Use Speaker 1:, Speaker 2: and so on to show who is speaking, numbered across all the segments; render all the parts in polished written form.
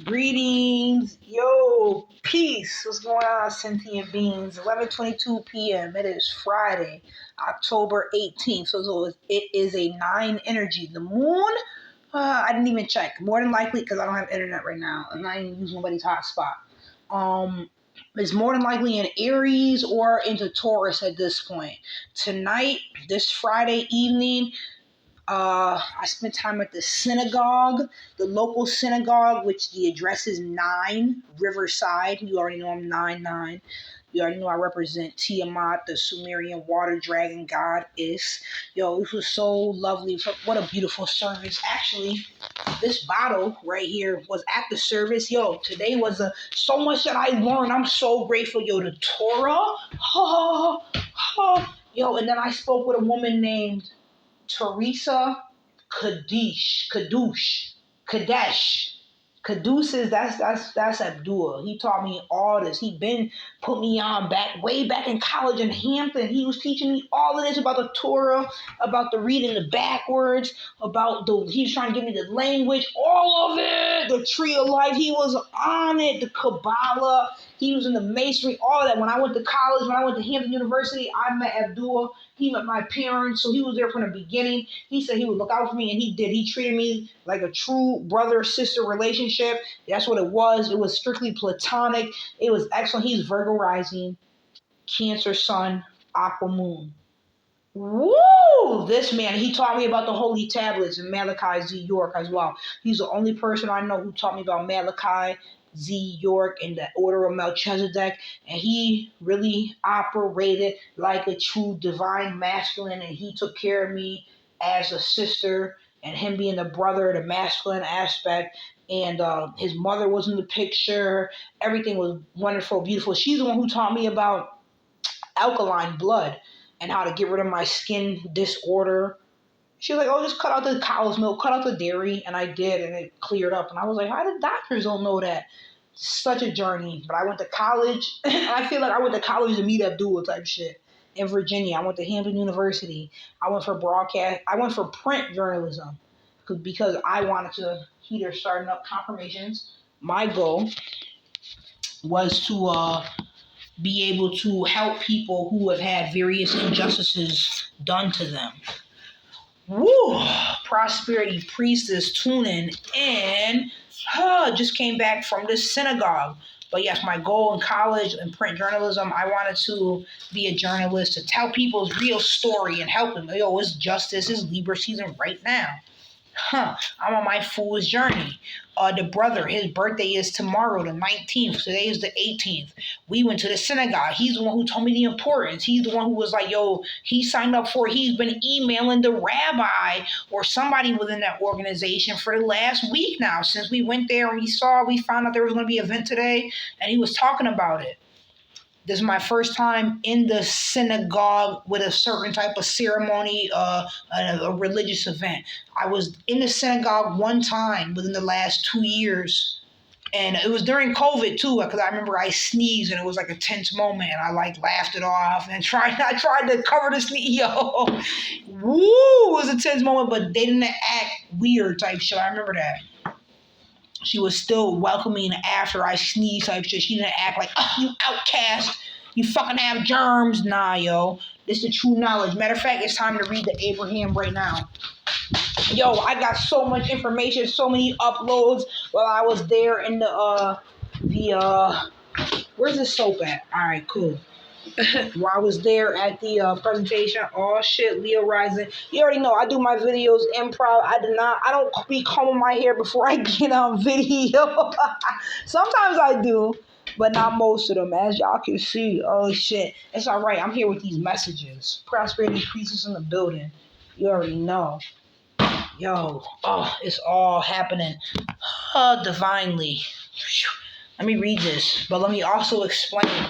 Speaker 1: Greetings, yo, peace. What's going on, sentient beings? 11:22 p.m. It is Friday, October 18th. So it is a 9 energy. The moon, I didn't even check. More than likely, because I don't have internet right now. I'm not even using nobody's hotspot. It's more than likely in Aries or into Taurus at this point. Tonight, this Friday evening, I spent time at the synagogue, the local synagogue, which the address is 9 Riverside. You already know I'm 9-9. You already know I represent Tiamat, the Sumerian water dragon goddess. Yo, this was so lovely. What a beautiful service. Actually, this bottle right here was at the service. Yo, today was so much that I learned. I'm so grateful. Yo, the Torah. Yo, and then I spoke with a woman named Teresa Kadesh. Caduce is that's Abdul. He taught me all this. He been put me on way back in college in Hampton. He was teaching me all of this about the Torah, about the reading the backwards, he was trying to give me the language, all of it, the tree of life. He was on it, the Kabbalah. He was in the masonry, all of that. When I went to college, when I went to Hampton University, I met Abdul. He met my parents, so he was there from the beginning. He said he would look out for me, and he did. He treated me like a true brother-sister relationship. That's what it was. It was strictly platonic. It was excellent. He's Virgo rising, Cancer sun, Aqua moon. Woo! This man, he taught me about the holy tablets in Malachi Z. York as well. He's the only person I know who taught me about Malachi Z. York and the order of Melchizedek. And he really operated like a true divine masculine, and he took care of me as a sister, and him being the brother, the masculine aspect. And his mother was in the picture. Everything was wonderful, beautiful. She's the one who taught me about alkaline blood and how to get rid of my skin disorder. She was like, oh, just cut out the cow's milk, cut out the dairy. And I did, and it cleared up. And I was like, how the doctors don't know that? Such a journey. But I went to college. And I feel like I went to college to meet Abdul type shit. In Virginia, I went to Hampton University. I went for broadcast. I went for print journalism because I wanted to hear starting up confirmations. My goal was to be able to help people who have had various injustices done to them. Woo! Prosperity Priestess tuning in. Just came back from the synagogue. But yes, my goal in college in print journalism, I wanted to be a journalist to tell people's real story and help them. Yo, it's justice, it's Libra season right now. I'm on my fool's journey. The brother, his birthday is tomorrow, the 19th. Today is the 18th. We went to the synagogue. He's the one who told me the importance. He's the one who was like, yo, he signed up for it. He's been emailing the rabbi or somebody within that organization for the last week now. Since we went there and we found out there was going to be an event today, and he was talking about it. This is my first time in the synagogue with a certain type of ceremony, a religious event. I was in the synagogue one time within the last 2 years. And it was during COVID too, because I remember I sneezed and it was like a tense moment, and I like laughed it off and I tried to cover the sneeze. Yo, woo, it was a tense moment, but they didn't act weird type shit. I remember that. She was still welcoming after I sneezed type shit. She didn't act like, oh, you outcast. You fucking have germs. Nah, yo. This is true knowledge. Matter of fact, it's time to read the Abraham right now. Yo, I got so much information, so many uploads while I was there in where's the soap at? All right, cool. While I was there at the presentation, oh shit, Leo rising. You already know I do my videos improv. I don't be combing my hair before I get on video. Sometimes I do, but not most of them, as y'all can see. Oh shit, it's all right. I'm here with these messages. Prosperity Priestess in the building. You already know. Yo, it's all happening divinely. Let me read this, but let me also explain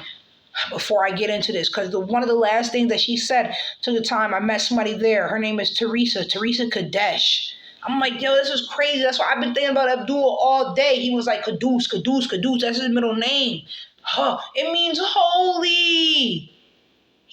Speaker 1: before I get into this, because one of the last things that she said to the time I met somebody there, her name is Teresa Kadesh. I'm like, yo, this is crazy. That's why I've been thinking about Abdul all day. He was like, Caduce. That's his middle name. It means holy.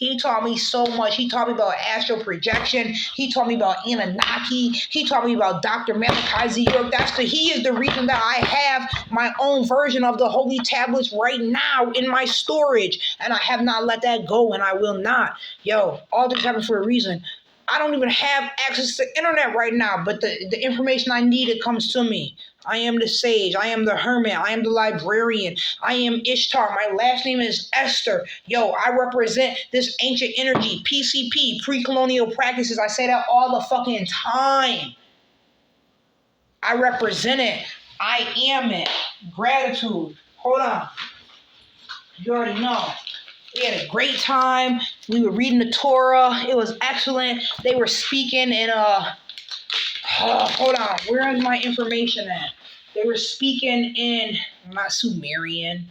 Speaker 1: He taught me so much. He taught me about astral projection. He taught me about Anunnaki. He taught me about Dr. Malachi Z. York. He is the reason that I have my own version of the Holy Tablets right now in my storage. And I have not let that go, and I will not. Yo, all this happened for a reason. I don't even have access to internet right now, but the information I needed comes to me. I am the sage. I am the hermit. I am the librarian. I am Ishtar. My last name is Esther. Yo, I represent this ancient energy, PCP, pre-colonial practices. I say that all the fucking time. I represent it. I am it. Gratitude. Hold on. You already know. We had a great time. We were reading the Torah. It was excellent. They were speaking in hold on. Where is my information at? They were speaking in not Sumerian.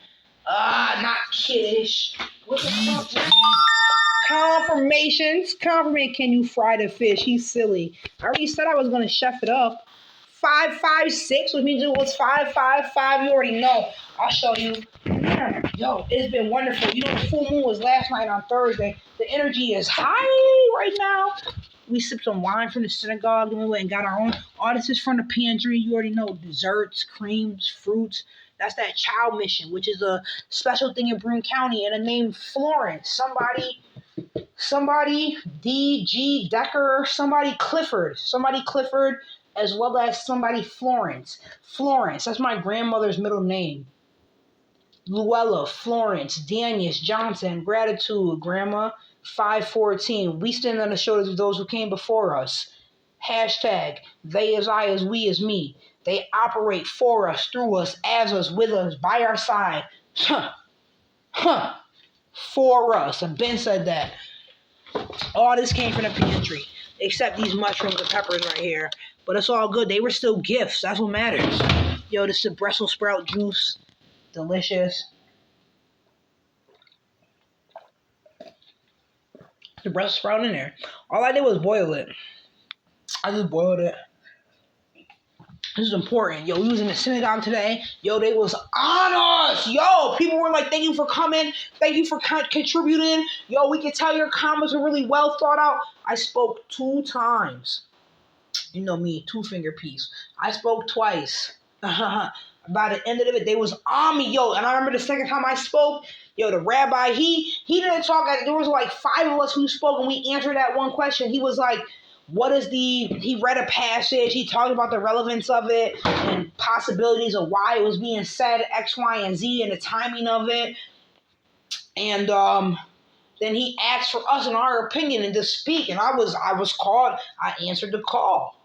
Speaker 1: Not Kiddish. What the fuck? Confirmations. Confirmation. Can you fry the fish? He's silly. I already said I was gonna chef it up. 556, which means it was 555. You already know. I'll show you. Yo, it's been wonderful. You know, the full moon was last night on Thursday. The energy is high right now. We sipped some wine from the synagogue, and we went and got our own. All this is from the pantry. You already know, desserts, creams, fruits. That's that child mission, which is a special thing in Broome County, and a name Florence. Somebody D.G. Decker, somebody Clifford, as well as somebody Florence. Florence, that's my grandmother's middle name. Luella, Florence, Danius, Johnson, gratitude, Grandma. 514. We stand on the shoulders of those who came before us. Hashtag, they as I as we as me. They operate for us, through us, as us, with us, by our side. For us. And Ben said that. All this came from the pantry, except these mushrooms and peppers right here. But it's all good. They were still gifts. That's what matters. Yo, this is the Brussels sprout juice. Delicious. The Brussels sprout in there. All I did was boil it. I just boiled it. This is important. Yo, we was in the synagogue today. Yo, they was on us. Yo, people were like, thank you for coming. Thank you for contributing. Yo, we can tell your comments were really well thought out. I spoke 2 times. You know me, 2-finger piece. I spoke twice. By the end of it, they was on me, yo. And I remember the second time I spoke, yo, the rabbi, he didn't talk. There was like 5 of us who spoke, and we answered that one question. He was like, he read a passage, he talked about the relevance of it and possibilities of why it was being said, X, Y, and Z, and the timing of it. And then he asked for us, in our opinion, and to speak. And I was called. I answered the call.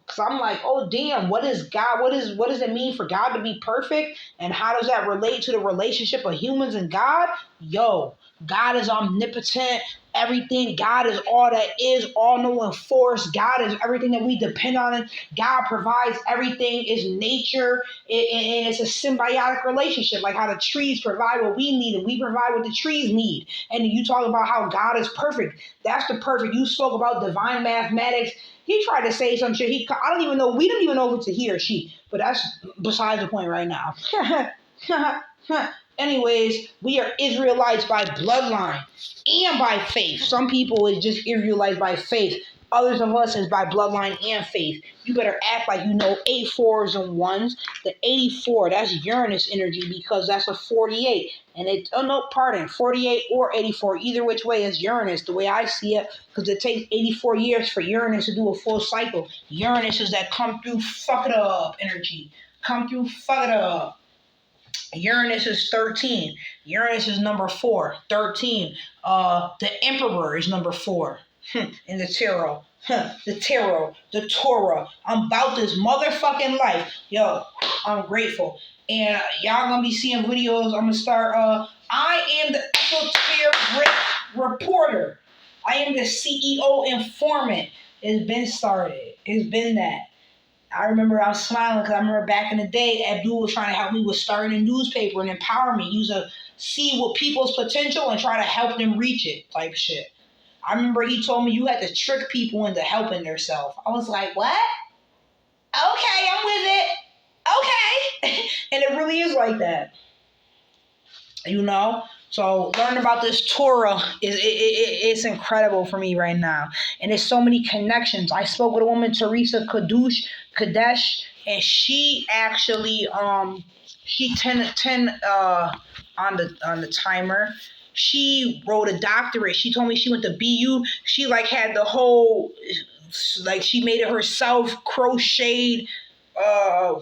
Speaker 1: Because I'm like, oh, damn, what is God? What does it mean for God to be perfect? And how does that relate to the relationship of humans and God? Yo, God is omnipotent. Everything. God is all that is, all knowing force. God is everything that we depend on. God provides everything. It's nature. And it's a symbiotic relationship, like how the trees provide what we need and we provide what the trees need. And you talk about how God is perfect. That's the perfect. You spoke about divine mathematics. He tried to say some shit. We don't even know if it's a he or she, but that's besides the point right now. Anyways, we are Israelites by bloodline and by faith. Some people is just Israelites by faith. Others of us is by bloodline and faith. You better act like you know 8 4s and 1s. The 84, that's Uranus energy because that's a 48. And 48 or 84. Either which way is Uranus, the way I see it, because it takes 84 years for Uranus to do a full cycle. Uranus is that come through, fuck it up energy. Come through, fuck it up. Uranus is 13. Uranus is number 4. 13. The Emperor is number 4 in the tarot. The Torah. I'm about this motherfucking life. Yo, I'm grateful. And y'all gonna be seeing videos. I'm gonna start. I am the esoteric reporter. I am the CEO informant. It's been started. It's been that. I remember I was smiling because I remember back in the day, Abdul was trying to help me with starting a newspaper and empower me. He was to see what people's potential and try to help them reach it type shit. I remember he told me you had to trick people into helping themselves. I was like, what? Okay, I'm with it. Okay. And it really is like that. You know? So learning about this Torah it's incredible for me right now, and there's so many connections. I spoke with a woman, Teresa Kadesh, and she actually she 10 on the timer. She wrote a doctorate. She told me she went to BU. She like had the whole like she made it herself, crocheted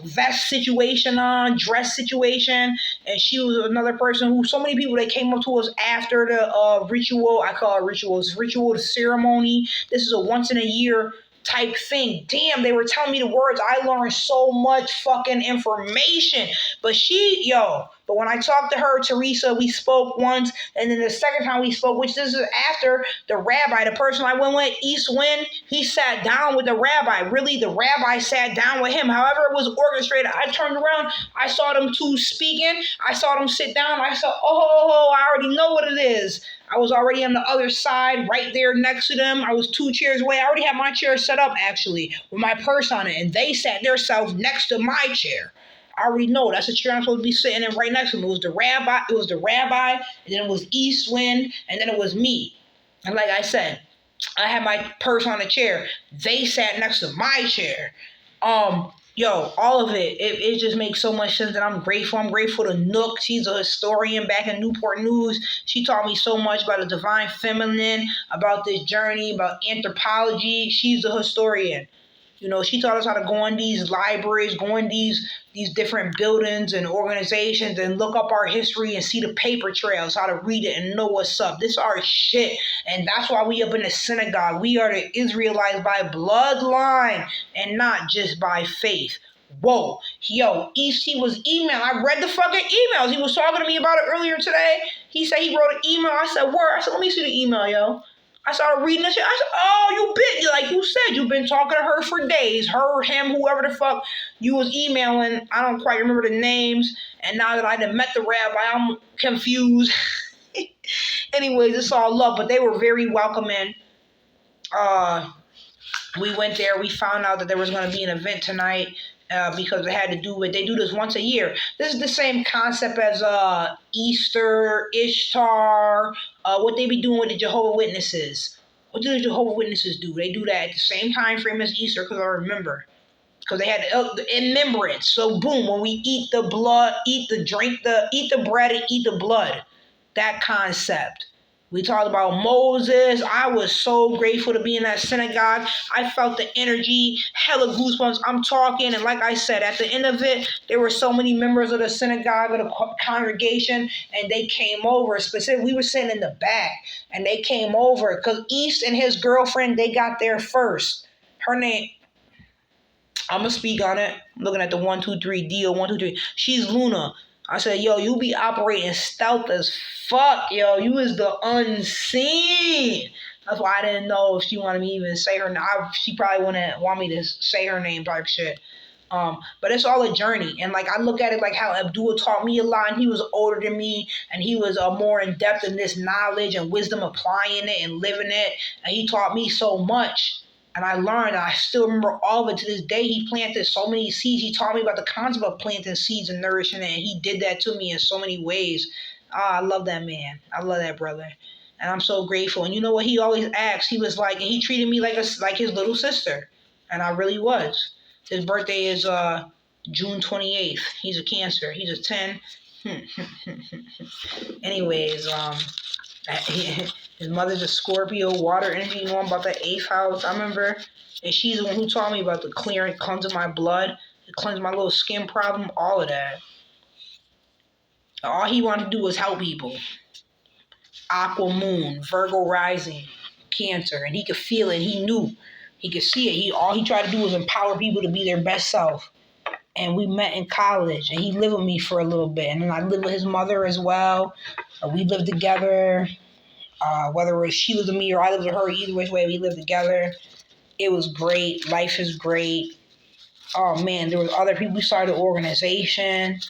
Speaker 1: vest situation on, dress situation, and she was another person who so many people that came up to us after the ritual. I call it rituals, ritual ceremony. This is a once in a year type thing. Damn, they were telling me the words. I learned so much fucking information. But when I talked to her, Teresa, we spoke once, and then the second time we spoke, which this is after the rabbi, the person I went with, East Wind, he sat down with the rabbi. Really, the rabbi sat down with him. However it was orchestrated, I turned around, I saw them two speaking, I saw them sit down, I saw, I already know what it is. I was already on the other side, right there next to them. I was 2 chairs away. I already had my chair set up, actually, with my purse on it, and they sat themselves next to my chair. I already know that's the chair I'm supposed to be sitting in right next to me. It was the rabbi, and then it was East Wind, and then it was me. And like I said, I had my purse on the chair. They sat next to my chair. All of it just makes so much sense, and I'm grateful. I'm grateful to Nook. She's a historian back in Newport News. She taught me so much about the divine feminine, about this journey, about anthropology. She's a historian. She taught us how to go in these libraries, go in these different buildings and organizations and look up our history and see the paper trails, how to read it and know what's up. This is our shit. And that's why we up in the synagogue. We are the Israelites by bloodline and not just by faith. Whoa. East, he was emailing. I read the fucking emails. He was talking to me about it earlier today. He said he wrote an email. I said, word. I said, let me see the email, yo. I started reading this shit. I said, like you said, you've been talking to her for days. Her, him, whoever the fuck you was emailing. I don't quite remember the names. And now that I done met the rabbi, I'm confused. Anyways, it's all love. But they were very welcoming. We went there. We found out that there was going to be an event tonight. Because they do this once a year. This is the same concept as Easter, Ishtar, what they be doing with the Jehovah's Witnesses. What do the Jehovah's Witnesses do? They do that at the same time frame as Easter, because I remember. Because they had remembrance. So boom, when we eat the blood, eat the bread and eat the blood. That concept. We talked about Moses. I was so grateful to be in that synagogue. I felt the energy, hella goosebumps. I'm talking, and like I said, at the end of it, there were so many members of the synagogue, of the congregation, and they came over. Specifically, we were sitting in the back, and they came over because East and his girlfriend, they got there first. Her name, I'm going to speak on it. I'm looking at the 1, 2, 3, deal, 1, 2, 3. She's Luna. I said, you be operating stealth as fuck, you is the unseen. That's why I didn't know if she wanted me to even say her name. She probably wouldn't want me to say her name type shit. But it's all a journey. And like I look at it like how Abdul taught me a lot, and he was older than me, and he was more in depth in this knowledge and wisdom, applying it and living it. And he taught me so much. And I learned, and I still remember all of it to this day. He planted so many seeds. He taught me about the concept of planting seeds and nourishing it. And he did that to me in so many ways. I love that man. I love that brother. And I'm so grateful. And you know what he always asked? He was like, and he treated me like his little sister. And I really was. His birthday is June 28th. He's a Cancer. He's a 10. Anyways, his mother's a Scorpio, water energy. You know about the 8th house. I remember, and she's the one who taught me about the clearing, cleansing my blood, cleanse my little skin problem, all of that. All he wanted to do was help people. Aqua moon, Virgo rising, Cancer, and he could feel it. He knew, he could see it. All he tried to do was empower people to be their best self. And we met in college, and he lived with me for a little bit, and then I lived with his mother as well. We lived together. Whether it was she lived with me or I lived with her, either which way we lived together. It was great. Life is great. Oh man, there was other people. We started an organization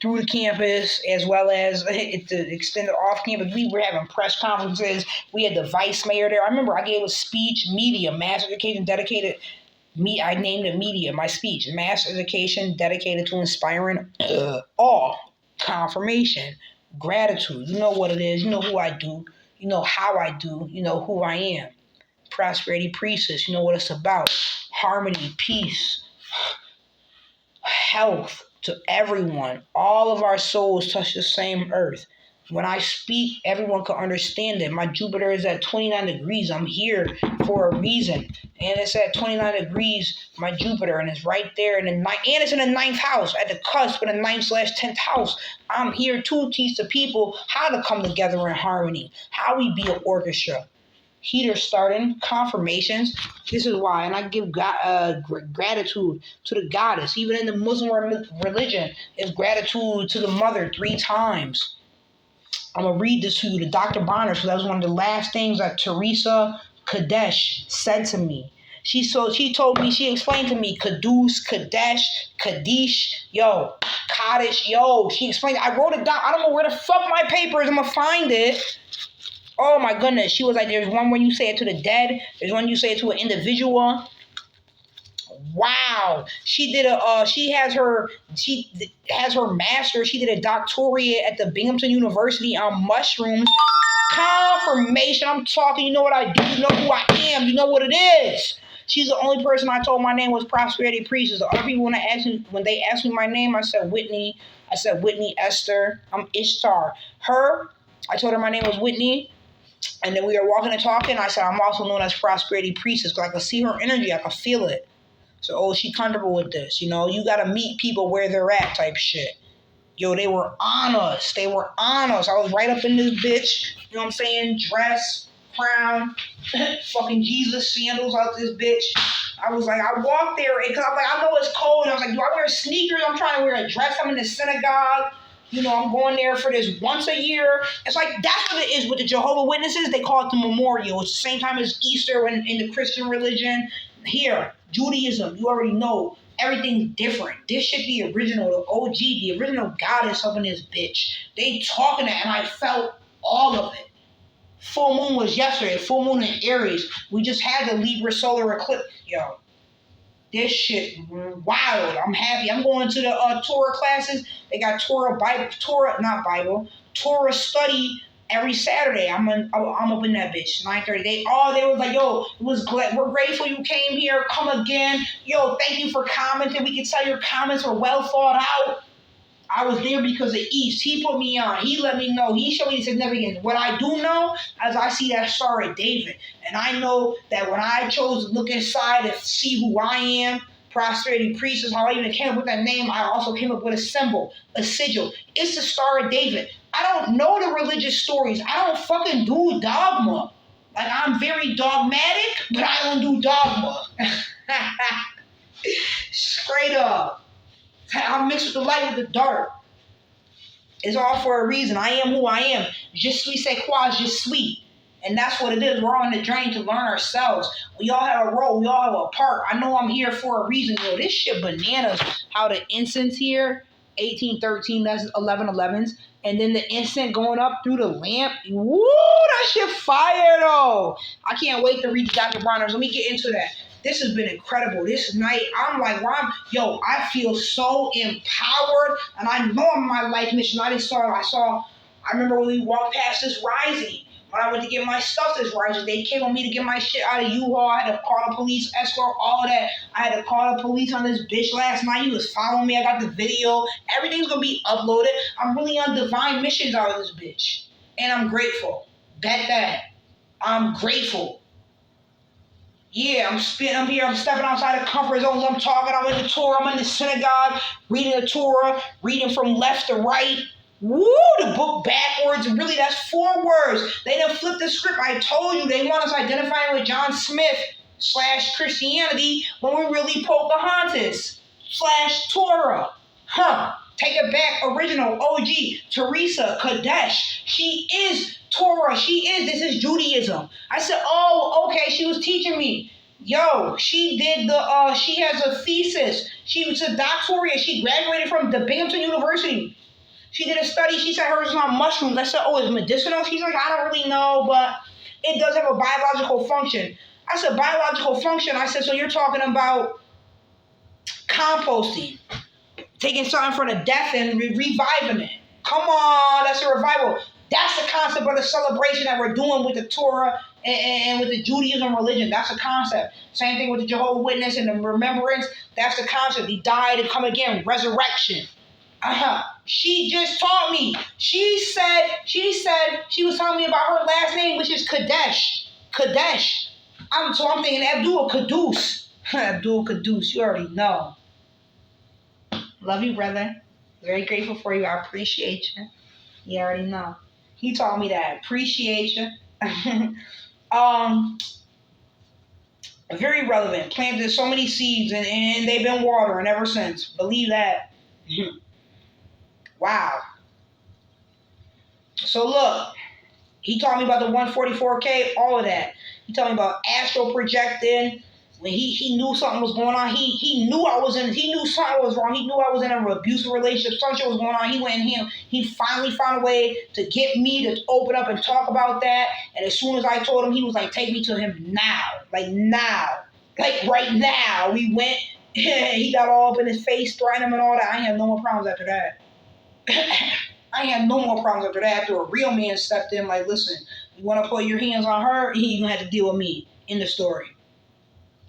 Speaker 1: through the campus, as well as the extended off campus. We were having press conferences. We had the vice mayor there. I remember I gave a speech, media, mass education dedicated. I named it media, my speech, mass education dedicated to inspiring all confirmation. Gratitude. You know what it is. You know who I do. You know how I do. You know who I am. Prosperity Priestess. You know what it's about. Harmony, peace, health to everyone. All of our souls touch the same earth. When I speak, everyone can understand it. My Jupiter is at 29 degrees. I'm here for a reason. And it's at 29 degrees, my Jupiter, and it's right there in the ninth, and it's in the ninth house, at the cusp of the ninth/10th house. I'm here to teach the people how to come together in harmony, how we be an orchestra. Heater starting, confirmations. This is why, and I give gratitude to the goddess. Even in the Muslim religion, it's gratitude to the mother 3 times. I'm going to read this to you, to Dr. Bonner, because that was one of the last things that Teresa Kadesh said to me. She told me, she explained to me, Kadus, Kadesh, Kaddish, yo, Kaddish, yo. She explained, I wrote it down. I don't know where the fuck my paper is. I'm going to find it. Oh my goodness. She was like, there's one when you say it to the dead. There's one you say it to an individual. Wow. She has her master. She did a doctorate at the Binghamton University on mushrooms. Confirmation. I'm talking. You know what I do. You know who I am. You know what it is. She's the only person I told my name was Prosperity Priestess. The other people, when they asked me my name, I said Whitney. I said Whitney Esther. I'm Ishtar. I told her my name was Whitney. And then we were walking and talking. I said, I'm also known as Prosperity Priestess, because I could see her energy. I could feel it. So, she comfortable with this. You know, you got to meet people where they're at type shit. Yo, they were on us. I was right up in this bitch. You know what I'm saying? Dress, crown, fucking Jesus sandals out this bitch. I was like, I walked there because I'm like, I know it's cold. I was like, do I wear sneakers? I'm trying to wear a dress. I'm in the synagogue. You know, I'm going there for this once a year. It's like, that's what it is with the Jehovah's Witnesses. They call it the memorial. It's the same time as Easter in the Christian religion. Here, Judaism, you already know, everything's different. This shit the original, the OG, the original goddess up in this bitch. They talking it, and I felt all of it. Full moon was yesterday. Full moon in Aries. We just had the Libra solar eclipse. Yo, this shit wild. I'm happy. I'm going to the Torah classes. They got Torah study every Saturday. I'm up in that bitch. 9:30. They was like, yo, we're grateful you came here. Come again. Yo, thank you for commenting. We can tell your comments were well thought out. I was there because of East. He put me on. He let me know. He showed me the significance. What I do know is I see that star at David. And I know that when I chose to look inside and see who I am, Prosperity Priestess, how I even came up with that name, I also came up with a symbol, a sigil. It's the Star of David. I don't know the religious stories. I don't fucking do dogma. Like, I'm very dogmatic, but I don't do dogma. Straight up. I mix with the light with the dark. It's all for a reason. I am who I am. Je suis c'est quoi, je suis. And that's what it is. We're on the journey to learn ourselves. We all have a role. We all have a part. I know I'm here for a reason. Yo, this shit bananas. How the incense here, 1813, that's 1111s. And then the incense going up through the lamp. Woo, that shit fire though. I can't wait to read Dr. Bronner's. Let me get into that. This has been incredible. This night, I'm like, I feel so empowered. And I know I'm my life mission. I remember when we walked past this rising. When I went to get my stuff this rising, they came on me to get my shit out of U-Haul. I had to call the police escort, all of that. I had to call the police on this bitch last night. He was following me. I got the video. Everything's going to be uploaded. I'm really on divine missions out of this bitch. And I'm grateful. Bet that. I'm grateful. Yeah, I'm here. I'm stepping outside the comfort zone. I'm talking. I'm in the Torah. I'm in the synagogue, reading the Torah, reading from left to right. Woo, the book backwards. Really, that's 4 words. They done flipped the script. I told you they want us identifying with John Smith / Christianity when we're really Pocahontas / Torah. Take it back. Original OG Teresa Kadesh. She is Torah. This is Judaism. I said, oh, okay. She was teaching me. Yo, she has a thesis. She was a doctorate. She graduated from the Binghamton University. She did a study. She said hers was on mushrooms. I said, oh, it's medicinal? She's like, I don't really know, but it does have a biological function. I said, biological function? I said, so you're talking about composting, taking something from the death and reviving it. Come on, that's a revival. That's the concept of the celebration that we're doing with the Torah and with the Judaism religion. That's the concept. Same thing with the Jehovah's Witness and the remembrance. That's the concept. He died and come again. Resurrection. She just taught me. She said she was telling me about her last name, which is Kadesh. Kadesh. So I'm thinking Abdul Kadus. Abdul Kadus. You already know. Love you, brother. Very grateful for you. I appreciate you. You already know. He taught me that. Appreciate you. Very relevant. Planted so many seeds and they've been watering ever since. Believe that. Wow. So look, he taught me about the 144K, all of that. He told me about astral projecting. When he knew something was going on, he knew something was wrong. He knew I was in an abusive relationship. Something was going on. He went in him. He finally found a way to get me to open up and talk about that. And as soon as I told him, he was like, take me to him now. Like right now. We went. He got all up in his face, threatening him and all that. I ain't had no more problems after that. I ain't had no more problems after that. After a real man stepped in, like, listen, you want to put your hands on her, you're going to have to deal with me. In the story.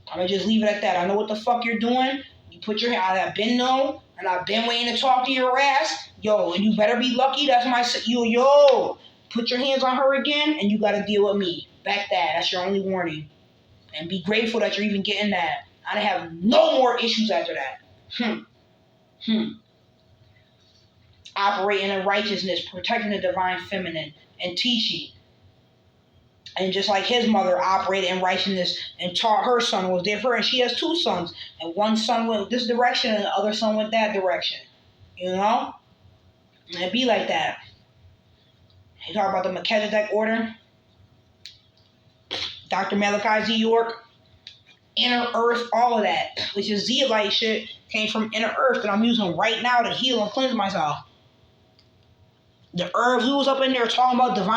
Speaker 1: I'm going to just leave it at that. I know what the fuck you're doing. You put your hand, I've been known, and I've been waiting to talk to your ass. Yo, and you better be lucky. That's my, yo, put your hands on her again, and you got to deal with me. Back that. That's your only warning. And be grateful that you're even getting that. I didn't have no more issues after that. Operating in righteousness, protecting the divine feminine, and teaching. And just like his mother operated in righteousness and taught her son was there for her. And she has two sons. And one son went this direction and the other son went that direction. You know? And it'd be like that. You talk about the Melchizedek order. Dr. Malachi Z. York. Inner earth, all of that. Which is Zeolite shit. Came from inner earth that I'm using right now to heal and cleanse myself. The herbs, who was up in there talking about divine